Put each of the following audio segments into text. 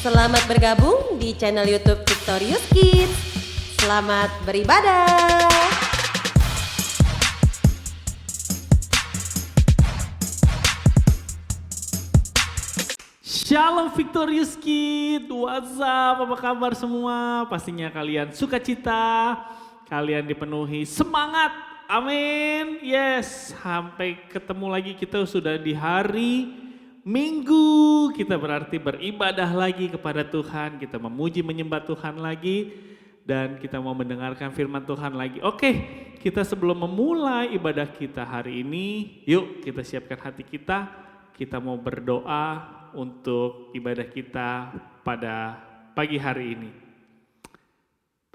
Selamat bergabung di channel YouTube Victorious Kids. Selamat beribadah. Shalom Victorious Kids, what's up, apa kabar semua? Pastinya kalian sukacita, kalian dipenuhi semangat, amin. Yes, sampai ketemu lagi kita sudah di hari Minggu, kita berarti beribadah lagi kepada Tuhan, kita memuji menyembah Tuhan lagi, dan kita mau mendengarkan firman Tuhan lagi. Oke, kita sebelum memulai ibadah kita hari ini, yuk kita siapkan hati kita mau berdoa untuk ibadah kita pada pagi hari ini.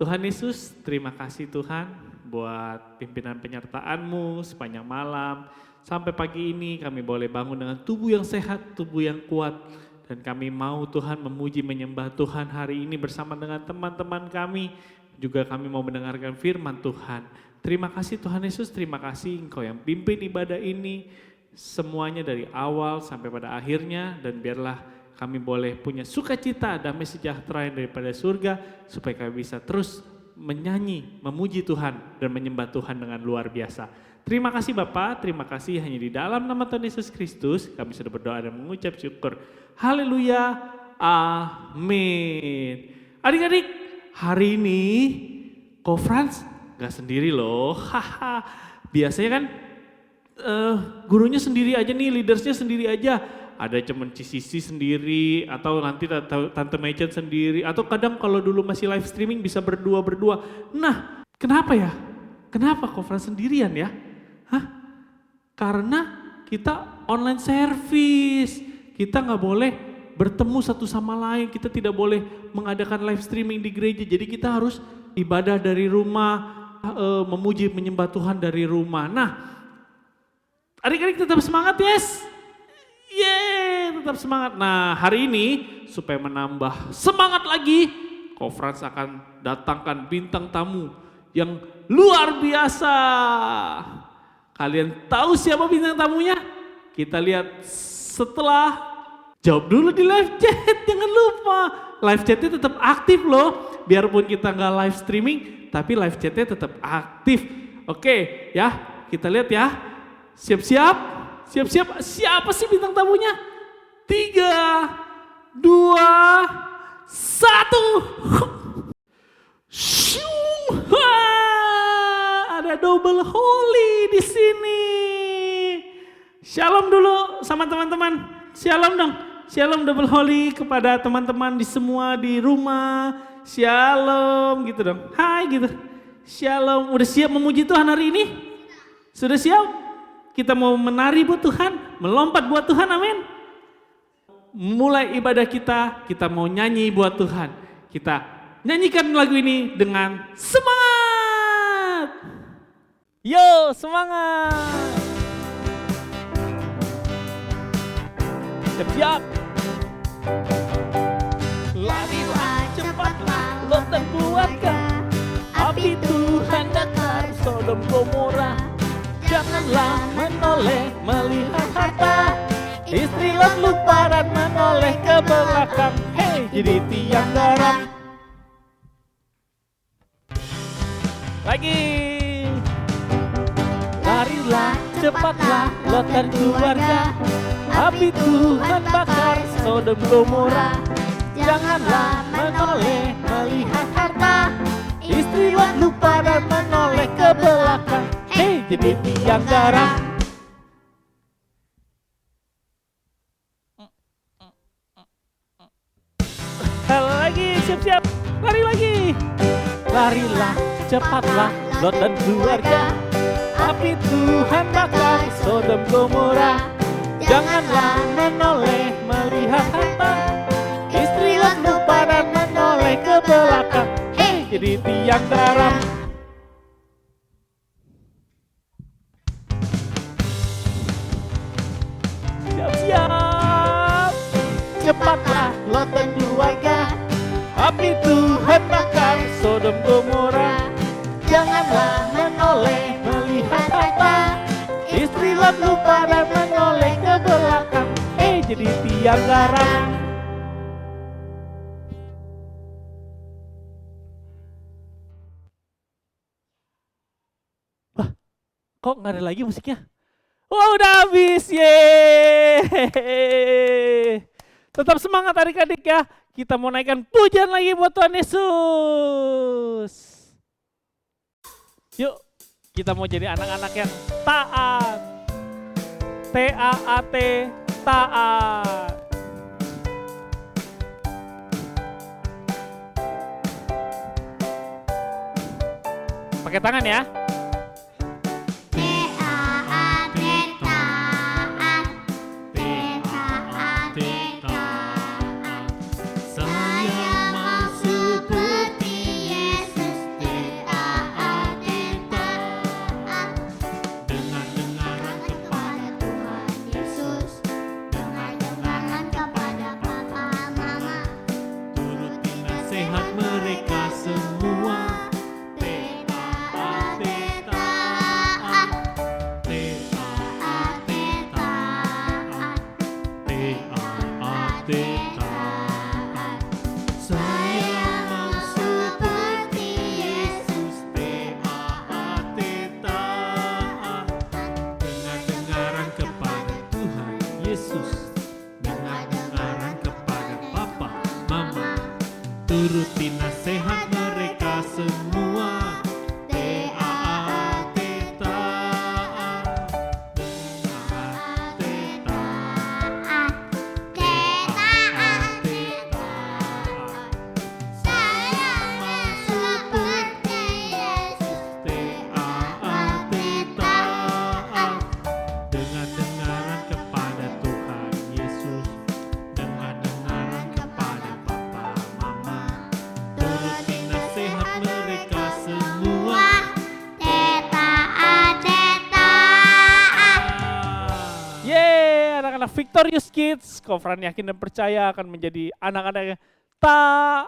Tuhan Yesus, terima kasih Tuhan buat pimpinan penyertaan-Mu sepanjang malam. Sampai pagi ini kami boleh bangun dengan tubuh yang sehat, tubuh yang kuat. Dan kami mau Tuhan memuji menyembah Tuhan hari ini bersama dengan teman-teman kami. Juga kami mau mendengarkan firman Tuhan. Terima kasih Tuhan Yesus, terima kasih Engkau yang pimpin ibadah ini. Semuanya dari awal sampai pada akhirnya. Dan biarlah kami boleh punya sukacita, damai sejahtera yang daripada surga. Supaya kami bisa terus menyanyi, memuji Tuhan dan menyembah Tuhan dengan luar biasa. Terima kasih Bapa, terima kasih hanya di dalam nama Tuhan Yesus Kristus kami sudah berdoa dan mengucap syukur. Haleluya, amin. Adik-adik, hari ini Frans gak sendiri loh. Biasanya kan gurunya sendiri aja nih, leadersnya sendiri aja. Ada cuman Sisi sendiri, atau nanti Tante Mechen sendiri, atau kadang kalau dulu masih live streaming bisa berdua-berdua. Nah, kenapa ya? Kenapa Frans sendirian ya? Karena kita online service, kita nggak boleh bertemu satu sama lain, kita tidak boleh mengadakan live streaming di gereja, jadi kita harus ibadah dari rumah, memuji menyembah Tuhan dari rumah. Nah, adik-adik tetap semangat, yes? Tetap semangat. Nah, hari ini supaya menambah semangat lagi, Frans akan datangkan bintang tamu yang luar biasa. Kalian tahu siapa bintang tamunya? Kita lihat setelah jawab dulu di live chat, jangan lupa. Live chatnya tetap aktif loh, biarpun kita nggak live streaming, tapi live chatnya tetap aktif. Oke ya, kita lihat ya. Siap-siap, siapa sih bintang tamunya? 3, 2, 1. Ada double holy di sini. Shalom dulu sama teman-teman. Shalom dong. Shalom double holy kepada teman-teman di semua di rumah. Shalom gitu dong. Hai gitu. Shalom. Udah siap memuji Tuhan hari ini? Sudah siap? Kita mau menari buat Tuhan, melompat buat Tuhan, amin. Mulai ibadah kita mau nyanyi buat Tuhan. Kita nyanyikan lagu ini dengan semangat. Yo, semangat. Siap-siap. Larilah cepatlah Lot dan keluarga. Api Tuhan bakar Sodom Gomora. Janganlah menoleh melihat harta. Istri Lot lupa dan menoleh ke belakang. Hei, jadi tiang garam. Lagi. Larilah cepatlah Lot dan keluarga. Api Tuhan bakar Sodom Gomora. Janganlah menoleh melihat harta. Istri Lot lupa dan menoleh ke belakang. Hei, jadi tiang garam. Lagi, siap-siap. Lari lagi. Larilah cepatlah Lot dan keluarga. Api Tuhan bakar Sodom Gomora. Janganlah menoleh melihat harta. Istri Lot lupa dan menoleh ke belakang. Hei, jadi tiang garam. Siap-siap. Cepatlah Lot dan keluarga. Api Tuhan bakar Sodom Gomora. Janganlah menoleh melihat harta. Istri Lot lupa dan menoleh ke belakang. Jadi tiang garam. Kok nggak ada lagi musiknya? Oh, udah habis, yeay. Tetap semangat adik-adik ya. Kita mau naikkan pujian lagi buat Tuhan Yesus. Yuk, kita mau jadi anak-anak yang taat. T-A-A-T, taat. Pakai tangan ya. Turuti nasihat mereka semua. T-A-A-T, taat. Taat, T-A-A-T, taat. Saya mau seperti Yesus. T-A-A-T, taat. Dengan dengaran kepada Tuhan Yesus. Dengan dengaran kepada Bapa, Mama. Turuti nasihat mereka semua. Yeay, anak-anak Victorious Kids. Kofran yakin dan percaya akan menjadi anak-anak yang taat.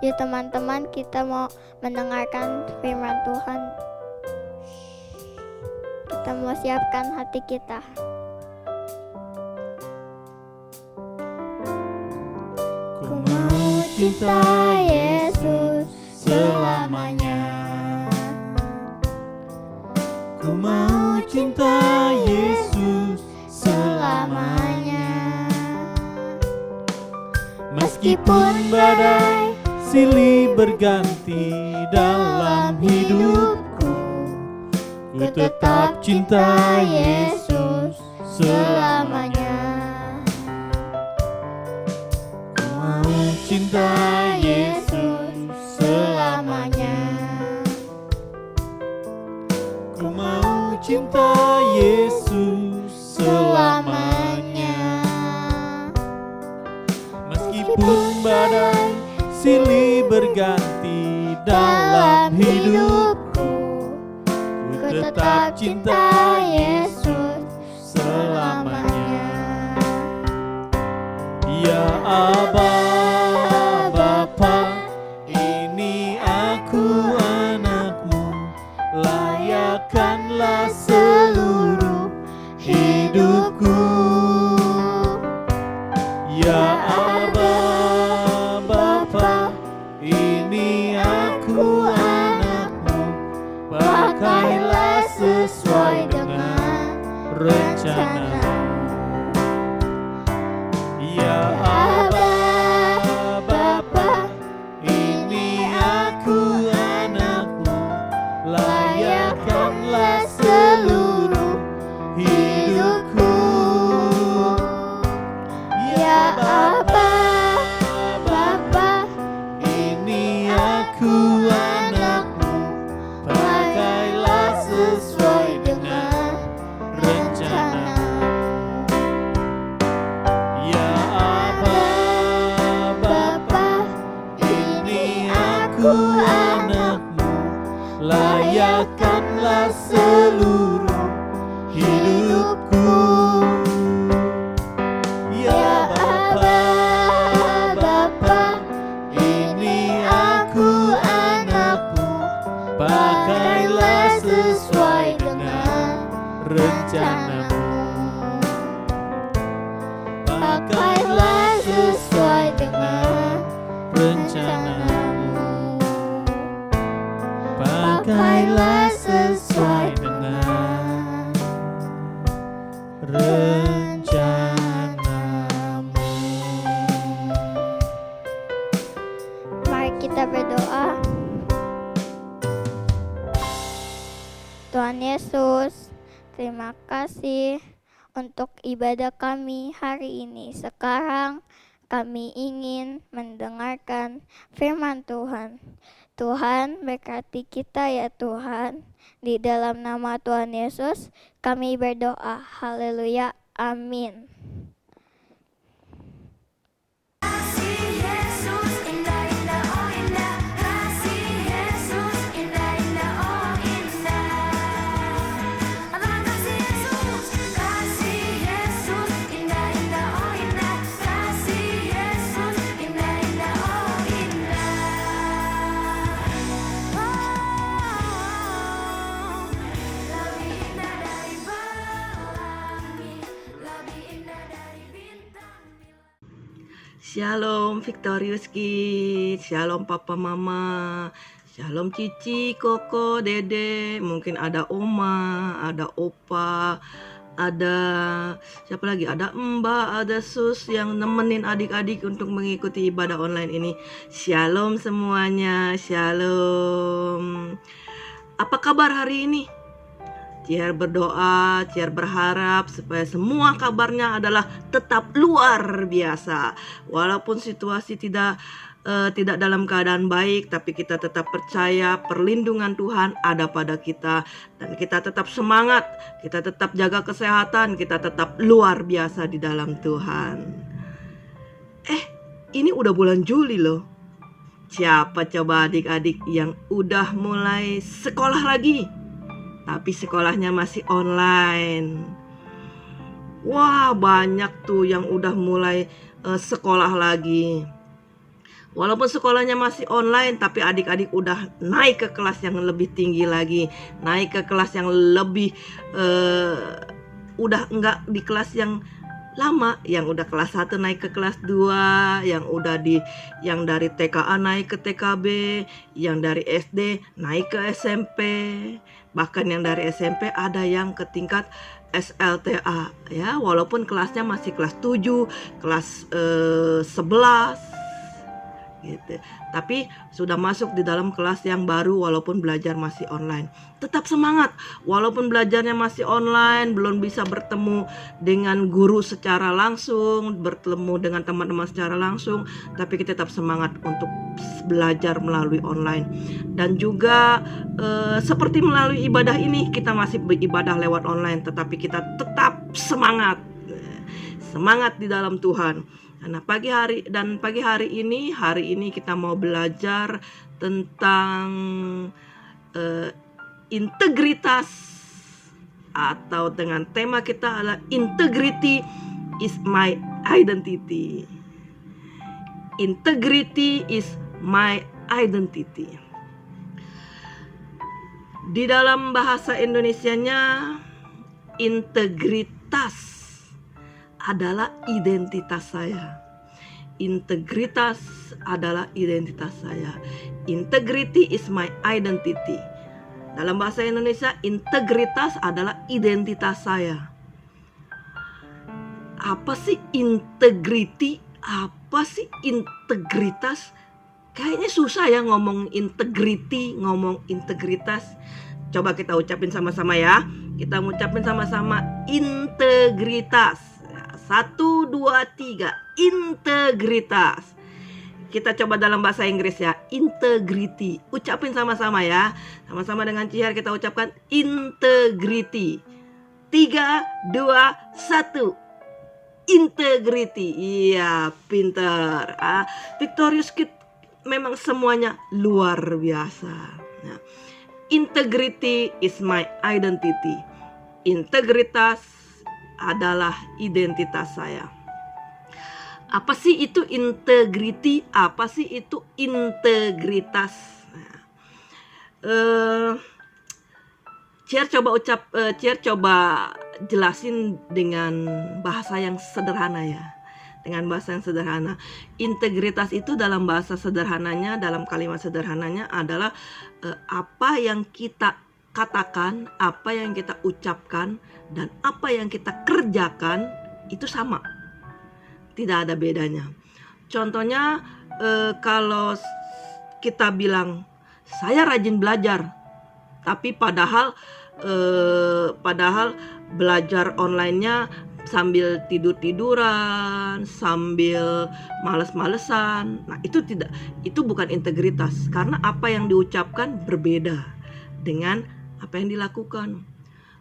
Yuk teman-teman, kita mau mendengarkan firman Tuhan. Kita mau siapkan hati kita. Ku mau cinta Yesus selamanya. Ku mau cinta Yesus selamanya. Meskipun badai silih berganti dalam hidupku, ku tetap cinta Yesus selamanya. Ku mau cinta Yesus selamanya. Ku mau cinta Yesus selamanya. Meskipun badai silih berganti dalam hidupku, ku tetap cinta Yesus selamanya. Ya Aba, Bapa, ini aku anakmu, layakkanlah seluruh hidupku. Ya Aba, Bapa, ini aku anakmu, pakailah sesuai dengan rencana. Ya Aba, Bapa, ini aku anakmu, layakkanlah seluruh hidupku. Ya Bapa, Bapa, ini aku anakmu, pakailah sesuai dengan rencana. Ya Aba, Bapa, ini aku anakmu, layakkanlah seluruh hidupku. Ya Bapa, Bapa, ini aku anakmu, pakailah sesuai dengan rencanamu. Pakailah sesuai dengan rencanamu. Tuhan Yesus, terima kasih untuk ibadah kami hari ini. Sekarang kami ingin mendengarkan firman Tuhan. Tuhan berkati kita ya Tuhan. Di dalam nama Tuhan Yesus kami berdoa. Haleluya. Amin. Shalom Victorious Kids, Shalom Papa Mama, Shalom Cici, Koko, Dede, mungkin ada Oma, ada Opa, ada siapa lagi? Ada Mbak, ada Sus yang nemenin adik-adik untuk mengikuti ibadah online ini. Shalom semuanya, Shalom. Apa kabar hari ini? Ciar berdoa, Ciar berharap supaya semua kabarnya adalah tetap luar biasa. Walaupun situasi tidak dalam keadaan baik, tapi kita tetap percaya perlindungan Tuhan ada pada kita. Dan kita tetap semangat, kita tetap jaga kesehatan, kita tetap luar biasa di dalam Tuhan. Ini udah bulan Juli loh. Siapa coba adik-adik yang udah mulai sekolah lagi? Tapi sekolahnya masih online. Wah, banyak tuh yang udah mulai sekolah lagi. Walaupun sekolahnya masih online, tapi adik-adik udah naik ke kelas yang lebih tinggi lagi. Naik ke kelas yang lebih, udah enggak di kelas yang lama, yang udah kelas 1 naik ke kelas 2, yang dari TKA naik ke TKB, yang dari SD naik ke SMP. Bahkan yang dari SMP ada yang ke tingkat SLTA ya, walaupun kelasnya masih kelas 7, kelas 11 gitu. Tapi sudah masuk di dalam kelas yang baru walaupun belajar masih online. Tetap semangat walaupun belajarnya masih online, belum bisa bertemu dengan guru secara langsung, bertemu dengan teman-teman secara langsung, tapi kita tetap semangat untuk belajar melalui online. Dan juga seperti melalui ibadah ini, kita masih beribadah lewat online, tetapi kita tetap semangat di dalam Tuhan. Nah, pagi hari ini kita mau belajar tentang integritas, atau dengan tema kita adalah integrity is my identity. Integrity is my identity. Di dalam bahasa Indonesianya, integritas adalah identitas saya. Integritas adalah identitas saya. Integrity is my identity. Dalam bahasa Indonesia, integritas adalah identitas saya. Apa sih integrity? Apa sih integritas? Kayaknya susah ya ngomong integrity, ngomong integritas. Coba kita ucapin sama-sama ya. Kita ngucapin sama-sama integritas. 1, 2, 3, integritas. Kita coba dalam bahasa Inggris ya, integrity. Ucapin sama-sama ya. Sama-sama dengan Ciar kita ucapkan integrity. 3, 2, 1. Integrity. Iya, pinter. Victorious Kids memang semuanya luar biasa. Nah, integrity is my identity. Integritas adalah identitas saya. Apa sih itu integrity? Apa sih itu integritas? Ciar coba jelasin dengan bahasa yang sederhana ya. Dengan bahasa yang sederhana. Integritas itu dalam bahasa sederhananya, dalam kalimat sederhananya adalah apa yang kita katakan, apa yang kita ucapkan, dan apa yang kita kerjakan itu sama. Tidak ada bedanya. Contohnya kalau kita bilang saya rajin belajar, tapi padahal padahal belajar online-nya sambil tidur-tiduran, sambil males-malesan. Nah, itu bukan integritas, karena apa yang diucapkan berbeda dengan apa yang dilakukan.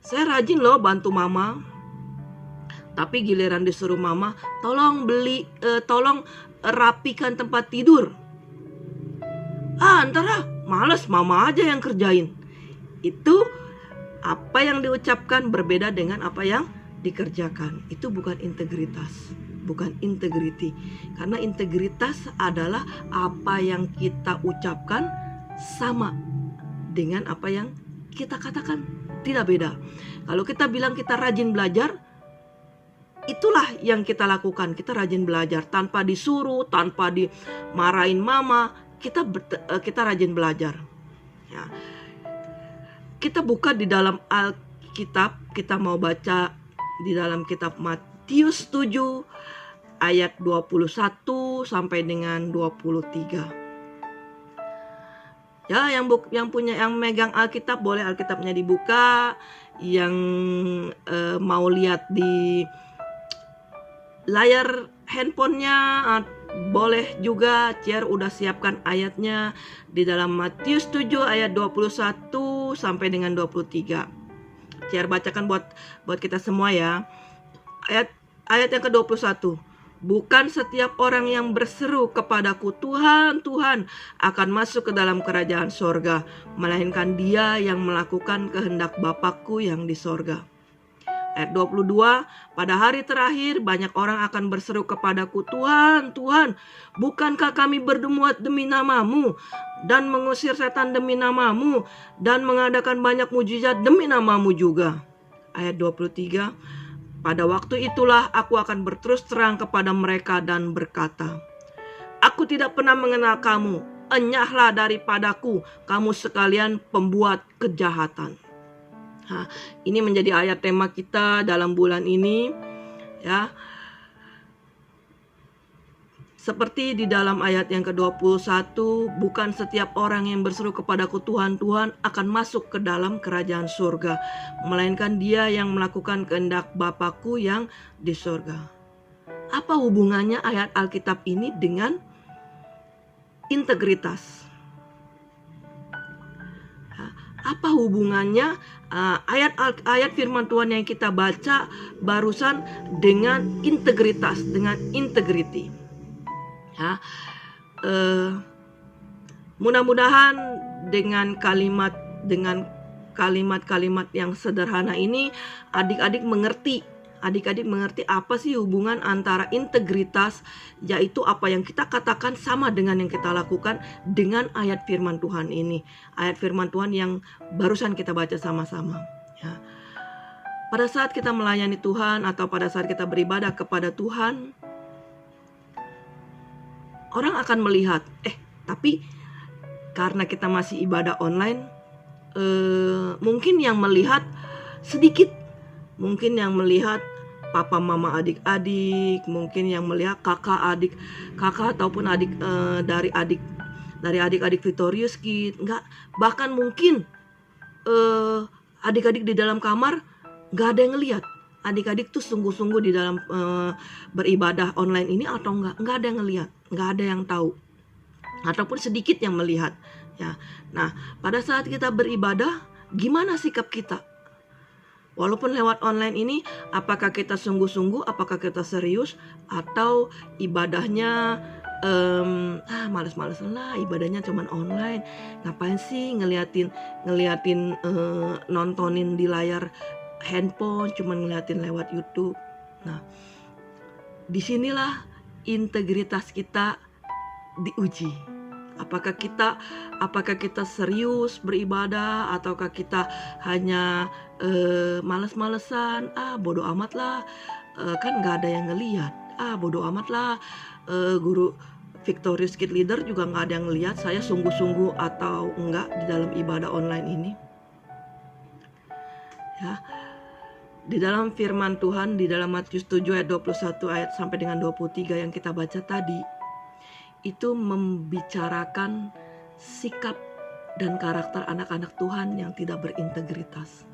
Saya rajin loh bantu mama, tapi giliran disuruh mama, tolong rapikan tempat tidur. Antara males, mama aja yang kerjain. Itu apa yang diucapkan berbeda dengan apa yang dikerjakan. Itu bukan integritas, bukan integrity. Karena integritas adalah apa yang kita ucapkan sama dengan apa yang kita katakan, tidak beda. Kalau kita bilang kita rajin belajar, itulah yang kita lakukan. Kita rajin belajar tanpa disuruh, tanpa dimarahin mama. Kita rajin belajar. Ya. Kita buka di dalam Alkitab, kita mau baca di dalam kitab Matius 7 ayat 21 sampai dengan 23. Ya, yang megang Alkitab boleh Alkitabnya dibuka. Yang mau lihat di layar handphonenya boleh juga. Ciar udah siapkan ayatnya di dalam Matius 7 ayat 21 sampai dengan 23. Ciar bacakan buat kita semua ya. Ayat yang ke-21. Bukan setiap orang yang berseru kepadaku Tuhan, Tuhan akan masuk ke dalam kerajaan sorga, melainkan dia yang melakukan kehendak Bapakku yang di sorga. Ayat 22. Pada hari terakhir banyak orang akan berseru kepadaku, Tuhan, Tuhan, bukankah kami berdemuat demi namamu dan mengusir setan demi namamu dan mengadakan banyak mujizat demi namamu juga. Ayat 23. Pada waktu itulah aku akan berterus terang kepada mereka dan berkata, aku tidak pernah mengenal kamu, enyahlah daripadaku, kamu sekalian pembuat kejahatan. Nah, ini menjadi ayat tema kita dalam bulan ini, ya. Seperti di dalam ayat yang ke-21, bukan setiap orang yang berseru kepadaku Tuhan, Tuhan akan masuk ke dalam kerajaan surga, melainkan dia yang melakukan kehendak Bapakku yang di surga. Apa hubungannya ayat Alkitab ini dengan integritas? Apa hubungannya ayat firman Tuhan yang kita baca barusan dengan integritas, dengan integrity? Ya, mudah-mudahan dengan kalimat-kalimat yang sederhana ini adik-adik mengerti apa sih hubungan antara integritas, yaitu apa yang kita katakan sama dengan yang kita lakukan, dengan ayat firman Tuhan ini. Ayat firman Tuhan yang barusan kita baca sama-sama. Ya. Pada saat kita melayani Tuhan atau pada saat kita beribadah kepada Tuhan, orang akan melihat, tapi karena kita masih ibadah online, mungkin yang melihat sedikit, mungkin yang melihat papa mama adik-adik, mungkin yang melihat kakak ataupun adik dari adik-adik Victorious Kids, bahkan mungkin adik-adik di dalam kamar nggak ada yang ngelihat. Adik-adik tuh sungguh-sungguh di dalam beribadah online ini atau nggak ada yang ngelihat, nggak ada yang tahu, ataupun sedikit yang melihat. Ya, nah pada saat kita beribadah, gimana sikap kita? Walaupun lewat online ini, apakah kita sungguh-sungguh, apakah kita serius, atau ibadahnya males-malesan lah, ibadahnya cuman online. Ngapain sih ngeliatin nontonin di layar handphone, cuman ngeliatin lewat YouTube. Nah, disinilah integritas kita diuji. Apakah kita serius beribadah, ataukah kita hanya males-malesan, bodo amat lah, kan nggak ada yang ngelihat, bodo amat lah, guru Victorious Kids Leader juga nggak ada yang ngelihat saya sungguh-sungguh atau enggak di dalam ibadah online ini. Ya. Di dalam firman Tuhan di dalam Matius 7 ayat 21 ayat sampai dengan 23 yang kita baca tadi, itu membicarakan sikap dan karakter anak-anak Tuhan yang tidak berintegritas.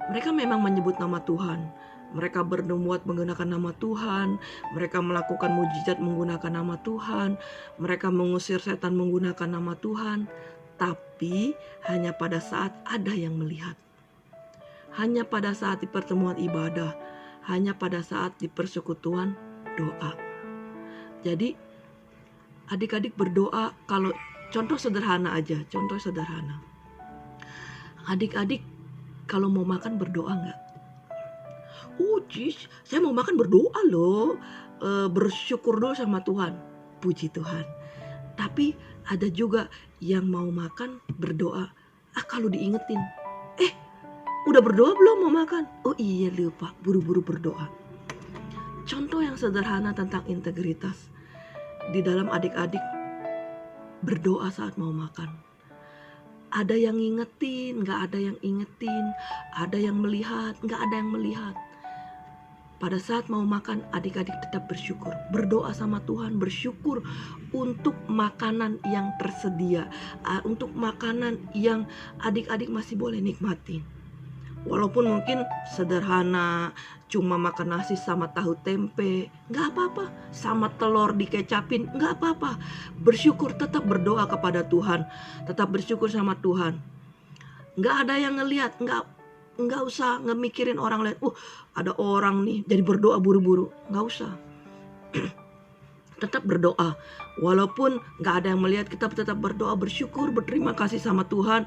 Mereka memang menyebut nama Tuhan. Mereka bernubuat menggunakan nama Tuhan. Mereka melakukan mujizat menggunakan nama Tuhan. Mereka mengusir setan menggunakan nama Tuhan. Tapi hanya pada saat ada yang melihat. Hanya pada saat di pertemuan ibadah. Hanya pada saat di persekutuan doa. Jadi adik-adik berdoa, kalau contoh sederhana aja, contoh sederhana. Adik-adik kalau mau makan berdoa nggak? Cis, saya mau makan berdoa loh. Bersyukur dulu sama Tuhan. Puji Tuhan. Tapi ada juga yang mau makan berdoa. Kalau diingetin, udah berdoa belum mau makan? Oh iya lupa, buru-buru berdoa. Contoh yang sederhana tentang integritas. Di dalam adik-adik berdoa saat mau makan. Ada yang ngingetin, gak ada yang ingetin. Ada yang melihat, gak ada yang melihat. Pada saat mau makan, adik-adik tetap bersyukur. Berdoa sama Tuhan, bersyukur untuk makanan yang tersedia. Untuk makanan yang adik-adik masih boleh nikmatin. Walaupun mungkin sederhana, cuma makan nasi sama tahu tempe, gak apa-apa. Sama telur dikecapin, gak apa-apa. Bersyukur, tetap berdoa kepada Tuhan. Tetap bersyukur sama Tuhan. Gak ada yang ngelihat, nggak usah ngemikirin orang lain. Ada orang nih, jadi berdoa buru-buru. Nggak usah. Tetap berdoa. Walaupun nggak ada yang melihat, kita tetap berdoa, bersyukur, berterima kasih sama Tuhan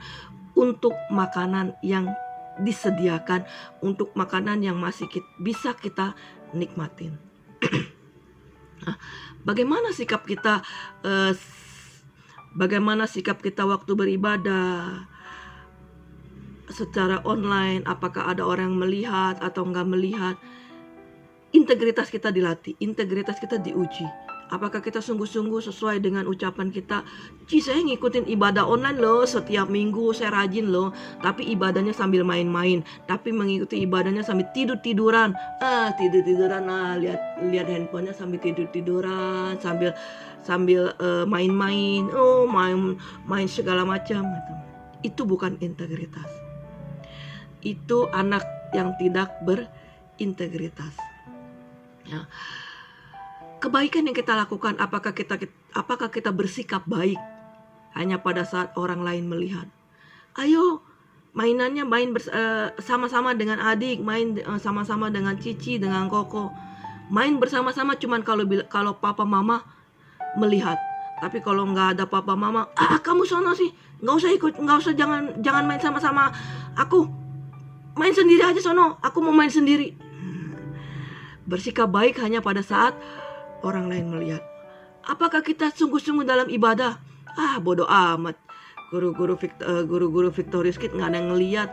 untuk makanan yang disediakan, untuk makanan yang masih bisa kita nikmatin. Bagaimana sikap kita? Bagaimana sikap kita waktu beribadah? Secara online, apakah ada orang melihat atau enggak melihat? Integritas kita dilatih, integritas kita diuji. Apakah kita sungguh-sungguh sesuai dengan ucapan kita? Saya ngikutin ibadah online loh, setiap minggu saya rajin loh. Tapi ibadahnya sambil main-main. Tapi mengikuti ibadahnya sambil tidur-tiduran. Tidur-tiduran, lihat handphonenya sambil tidur-tiduran, sambil main-main. Main segala macam. Itu bukan integritas. Itu anak yang tidak berintegritas. Ya. Kebaikan yang kita lakukan, apakah kita bersikap baik hanya pada saat orang lain melihat? Ayo, mainannya sama-sama dengan adik, main sama-sama dengan Cici, dengan Koko. Main bersama-sama cuman kalau papa mama melihat. Tapi kalau nggak ada papa mama, kamu sono sih, nggak usah ikut, jangan main sama-sama aku. Main sendiri aja sono, aku mau main sendiri. Bersikap baik hanya pada saat orang lain melihat. Apakah kita sungguh-sungguh dalam ibadah? Bodoh amat. Guru-guru Victorious Kids nggak ada yang ngelihat.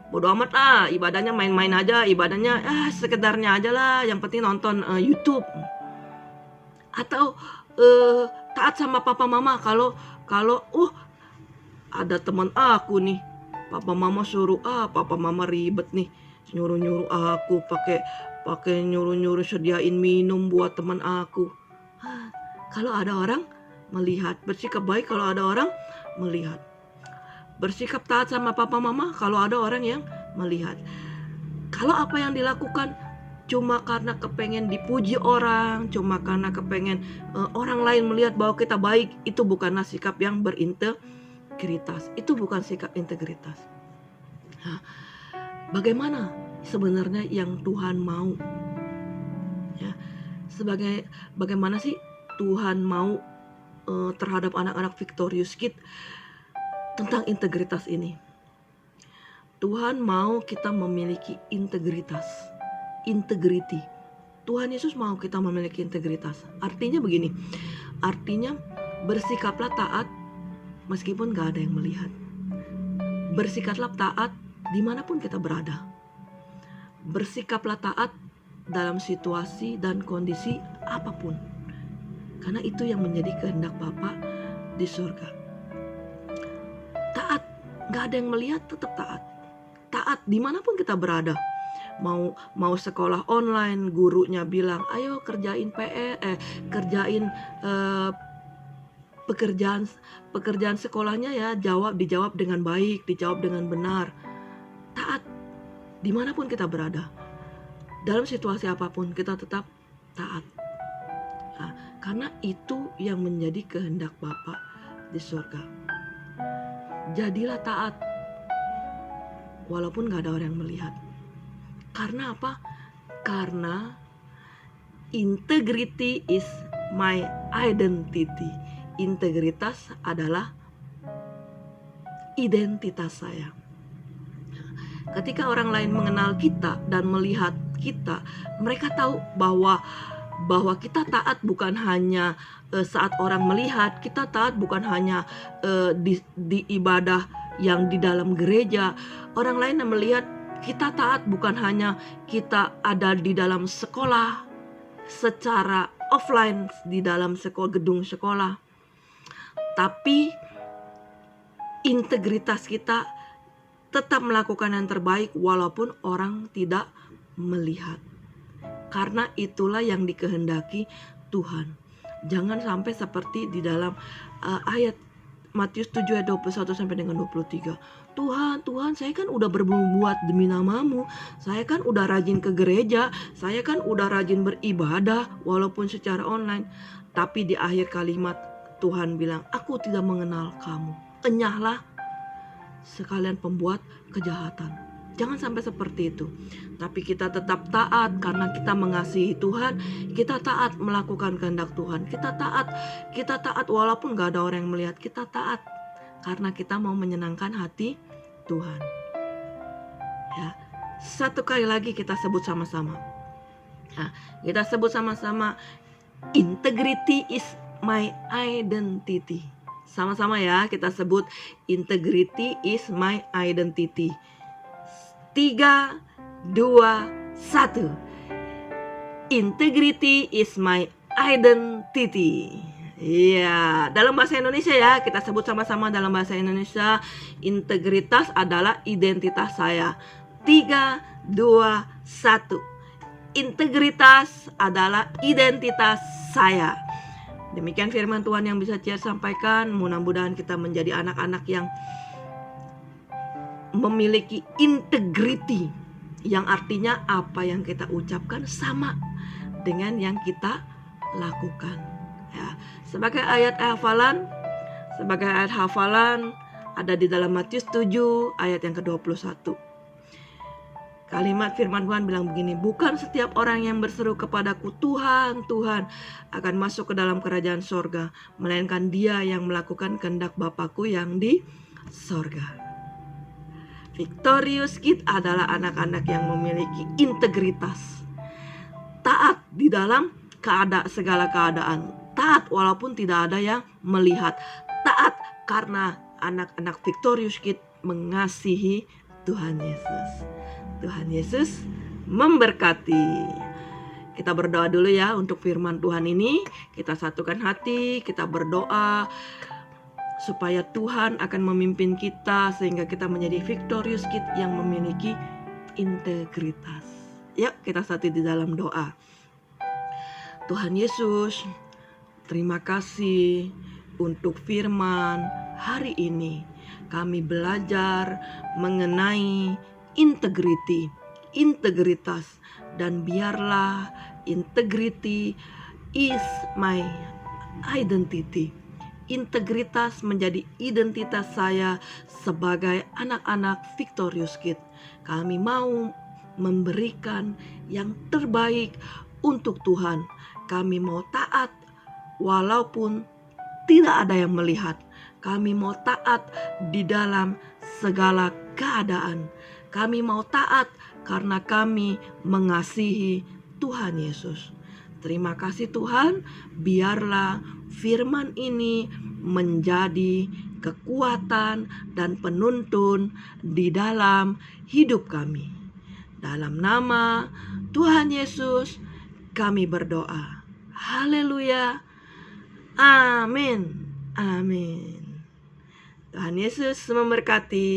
Bodoh amat lah, ibadahnya main-main aja, ibadahnya sekedarnya aja lah. Yang penting nonton YouTube. Atau taat sama papa mama kalau ada teman aku nih. Papa mama suruh, papa mama ribet nih, nyuruh aku pakai nyuruh sediain minum buat teman aku. Kalau ada orang melihat, bersikap baik kalau ada orang melihat. Bersikap taat sama papa mama kalau ada orang yang melihat. Kalau apa yang dilakukan cuma karena kepengen dipuji orang, cuma karena kepengen orang lain melihat bahwa kita baik, itu bukanlah sikap yang berintegritas. Itu bukan sikap integritas. Bagaimana sebenarnya yang Tuhan mau? Ya, bagaimana sih Tuhan mau terhadap anak-anak Victorious Kids tentang integritas ini? Tuhan mau kita memiliki integritas, integrity. Tuhan Yesus mau kita memiliki integritas. Artinya begini, artinya bersikaplah taat meskipun gak ada yang melihat. Bersikaplah taat dimanapun kita berada. Bersikaplah taat dalam situasi dan kondisi apapun. Karena itu yang menjadi kehendak Bapa di surga. Taat, gak ada yang melihat, tetap taat. Taat dimanapun kita berada. Mau sekolah online, gurunya bilang, ayo kerjain kerjain pekerjaan sekolahnya ya, dijawab dengan baik, dijawab dengan benar. Taat dimanapun kita berada, dalam situasi apapun kita tetap taat. Nah, karena itu yang menjadi kehendak Bapa di surga. Jadilah taat walaupun gak ada orang yang melihat. Karena apa? Karena integrity is my identity. Integritas adalah identitas saya. Ketika orang lain mengenal kita dan melihat kita, mereka tahu bahwa kita taat bukan hanya saat orang melihat, kita taat bukan hanya di ibadah yang di dalam gereja. Orang lain yang melihat kita taat bukan hanya kita ada di dalam sekolah secara offline di dalam gedung sekolah, tapi integritas kita tetap melakukan yang terbaik walaupun orang tidak melihat. Karena itulah yang dikehendaki Tuhan. Jangan sampai seperti di dalam ayat Matius 7 ayat 21 sampai dengan 23. Tuhan, saya kan udah berbuat demi nama-Mu. Saya kan udah rajin ke gereja. Saya kan udah rajin beribadah walaupun secara online. Tapi di akhir kalimat Tuhan bilang, aku tidak mengenal kamu. Enyahlah sekalian pembuat kejahatan. Jangan sampai seperti itu. Tapi kita tetap taat karena kita mengasihi Tuhan. Kita taat melakukan kehendak Tuhan. Kita taat walaupun gak ada orang yang melihat. Kita taat karena kita mau menyenangkan hati Tuhan. Ya, satu kali lagi kita sebut sama-sama. Nah, kita sebut sama-sama, integrity is my identity. Sama-sama ya, kita sebut integrity is my identity. 3, 2, 1. Integrity is my identity. Iya, dalam bahasa Indonesia ya, kita sebut sama-sama dalam bahasa Indonesia. Integritas adalah identitas saya. 3, 2, 1. Integritas adalah identitas saya. Demikian firman Tuhan yang bisa Cia sampaikan. Mudah-mudahan kita menjadi anak-anak yang memiliki integrity, yang artinya apa yang kita ucapkan sama dengan yang kita lakukan. Ya, sebagai ayat hafalan ada di dalam Matius 7 ayat yang ke-21. Kalimat firman Tuhan bilang begini, bukan setiap orang yang berseru kepadaku Tuhan, Tuhan akan masuk ke dalam kerajaan sorga, melainkan dia yang melakukan kehendak Bapakku yang di sorga. Victorious Kids adalah anak-anak yang memiliki integritas. Taat di dalam segala keadaan. Taat walaupun tidak ada yang melihat. Taat karena anak-anak Victorious Kids mengasihi Tuhan Yesus. Tuhan Yesus memberkati. Kita berdoa dulu ya untuk firman Tuhan ini. Kita satukan hati, kita berdoa supaya Tuhan akan memimpin kita sehingga kita menjadi victorious kid yang memiliki integritas. Yuk kita satu di dalam doa. Tuhan Yesus, terima kasih untuk firman hari ini. Kami belajar mengenai integritas, dan biarlah integrity is my identity. Integritas menjadi identitas saya sebagai anak-anak Victorious Kid. Kami mau memberikan yang terbaik untuk Tuhan. Kami mau taat walaupun tidak ada yang melihat. Kami mau taat di dalam segala keadaan. Kami mau taat karena kami mengasihi Tuhan Yesus. Terima kasih Tuhan, biarlah firman ini menjadi kekuatan dan penuntun di dalam hidup kami. Dalam nama Tuhan Yesus kami berdoa. Haleluya. Amin. Amin. Tuhan Yesus memberkati.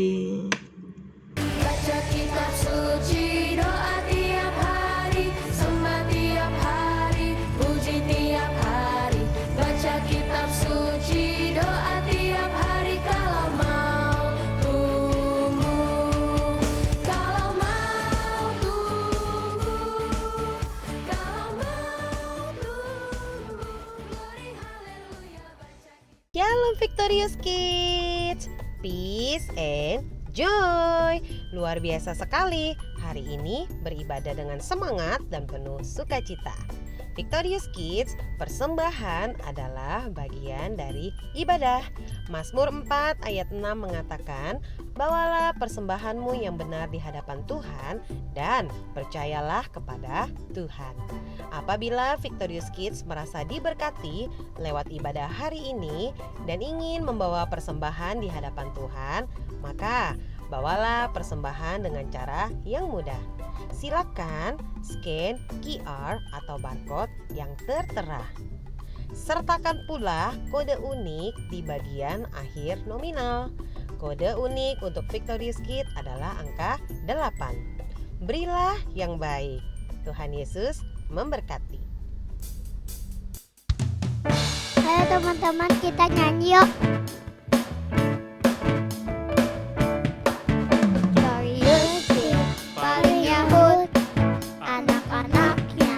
Baca kitab suci, doa tiap hari, sembah tiap hari, puji tiap hari. Baca kitab suci, doa tiap hari, kalau mau tumbuh, kalau mau Victorious Kids. Peace and joy. Luar biasa sekali. Hari ini beribadah dengan semangat dan penuh sukacita. Victorious Kids, persembahan adalah bagian dari ibadah. Mazmur 4 ayat 6 mengatakan, bawalah persembahanmu yang benar di hadapan Tuhan dan percayalah kepada Tuhan. Apabila Victorious Kids merasa diberkati lewat ibadah hari ini dan ingin membawa persembahan di hadapan Tuhan, maka bawalah persembahan dengan cara yang mudah. Silakan scan QR atau barcode yang tertera. Sertakan pula kode unik di bagian akhir nominal. Kode unik untuk Victorious Kids adalah angka 8. Berilah yang baik. Tuhan Yesus memberkati. Halo teman-teman, kita nyanyi yuk. Victorious Kids, paling Yahud, anak-anaknya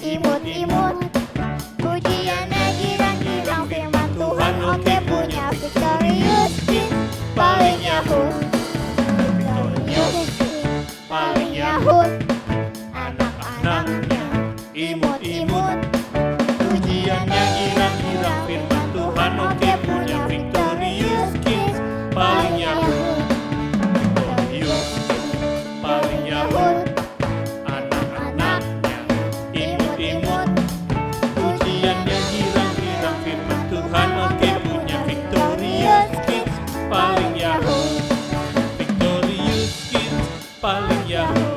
imut-imut, pujiannya girang-girang firman Tuhan. Oke, punya Victorious Kids, paling Yahud. Victorious Kids, paling Yahud, anak-anaknya imut-imut, pujiannya girang-girang firman Tuhan. Oke, punya Victorious Kids, paling Yahud. Victorious Kids, paling Yahud, anak-anaknya imut-imut, pujiannya girang-girang firman Tuhan. Oke, punya Victorious Kids, paling Yahud. Victorious Kids, paling Yahud.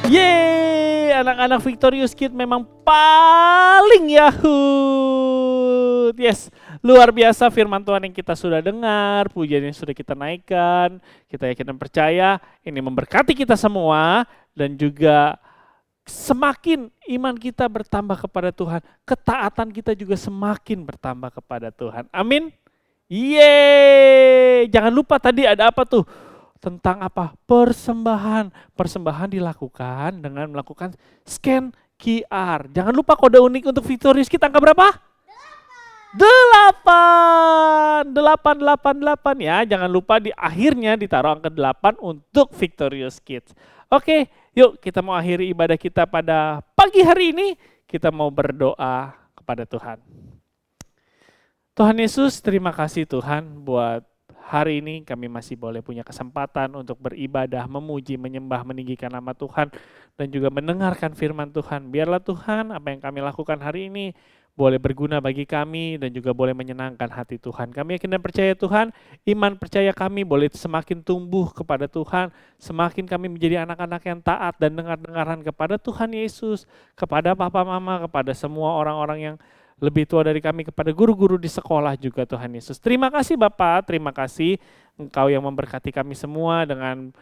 Yeay, anak-anak Victorious Kids memang paling Yahud. Yes, luar biasa firman Tuhan yang kita sudah dengar, pujian yang sudah kita naikkan. Kita yakin dan percaya ini memberkati kita semua dan juga semakin iman kita bertambah kepada Tuhan, ketaatan kita juga semakin bertambah kepada Tuhan. Amin. Yeay, jangan lupa tadi ada apa tuh? Tentang apa? Persembahan. Persembahan dilakukan dengan melakukan scan QR. Jangan lupa kode unik untuk Victorious Kids angka berapa? 8. 888 ya. Jangan lupa di akhirnya ditaruh angka 8 untuk Victorious Kids. Oke, yuk kita mau akhiri ibadah kita pada pagi hari ini. Kita mau berdoa kepada Tuhan. Tuhan Yesus, terima kasih Tuhan buat hari ini kami masih boleh punya kesempatan untuk beribadah, memuji, menyembah, meninggikan nama Tuhan, dan juga mendengarkan firman Tuhan. Biarlah Tuhan apa yang kami lakukan hari ini boleh berguna bagi kami dan juga boleh menyenangkan hati Tuhan. Kami yakin dan percaya Tuhan, iman percaya kami boleh semakin tumbuh kepada Tuhan, semakin kami menjadi anak-anak yang taat dan dengar-dengaran kepada Tuhan Yesus, kepada papa mama, kepada semua orang-orang yang lebih tua dari kami, kepada guru-guru di sekolah juga Tuhan Yesus. Terima kasih Bapa, terima kasih Engkau yang memberkati kami semua dengan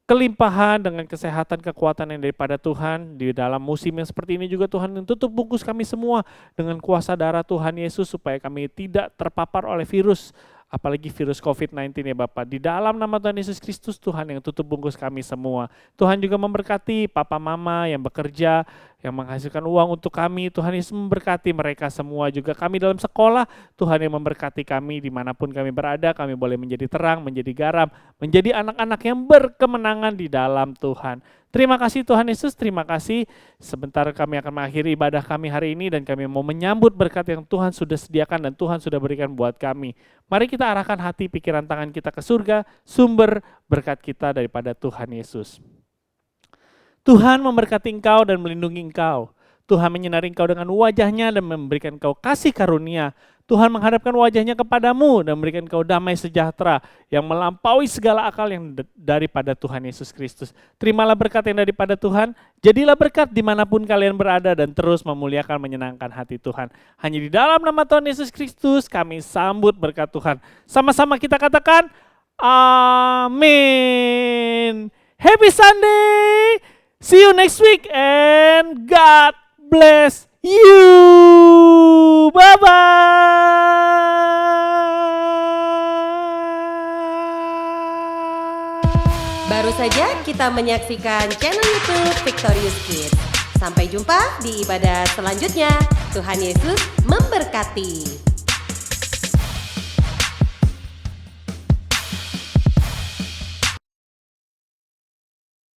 kelimpahan, dengan kesehatan, kekuatan yang daripada Tuhan. Di dalam musim yang seperti ini juga Tuhan tutup bungkus kami semua dengan kuasa darah Tuhan Yesus supaya kami tidak terpapar oleh virus, apalagi virus COVID-19 ya Bapak. Di dalam nama Tuhan Yesus Kristus Tuhan yang tutup bungkus kami semua. Tuhan juga memberkati papa mama yang bekerja, yang menghasilkan uang untuk kami. Tuhan Yesus memberkati mereka semua juga. Kami dalam sekolah, Tuhan yang memberkati kami dimanapun kami berada. Kami boleh menjadi terang, menjadi garam, menjadi anak-anak yang berkemenangan di dalam Tuhan. Terima kasih Tuhan Yesus, terima kasih. Sebentar kami akan mengakhiri ibadah kami hari ini dan kami mau menyambut berkat yang Tuhan sudah sediakan dan Tuhan sudah berikan buat kami. Mari kita arahkan hati, pikiran, tangan kita ke surga, sumber berkat kita daripada Tuhan Yesus. Tuhan memberkati engkau dan melindungi engkau. Tuhan menyinari engkau dengan wajahnya dan memberikan engkau kasih karunia. Tuhan menghadapkan wajahnya kepadamu dan memberikan engkau damai sejahtera yang melampaui segala akal yang daripada Tuhan Yesus Kristus. Terimalah berkat yang daripada Tuhan, jadilah berkat dimanapun kalian berada dan terus memuliakan, menyenangkan hati Tuhan. Hanya di dalam nama Tuhan Yesus Kristus kami sambut berkat Tuhan. Sama-sama kita katakan, amin. Happy Sunday! See you next week and God bless you. Bye-bye. Baru saja kita menyaksikan channel YouTube Victorious Kids. Sampai jumpa di ibadah selanjutnya. Tuhan Yesus memberkati.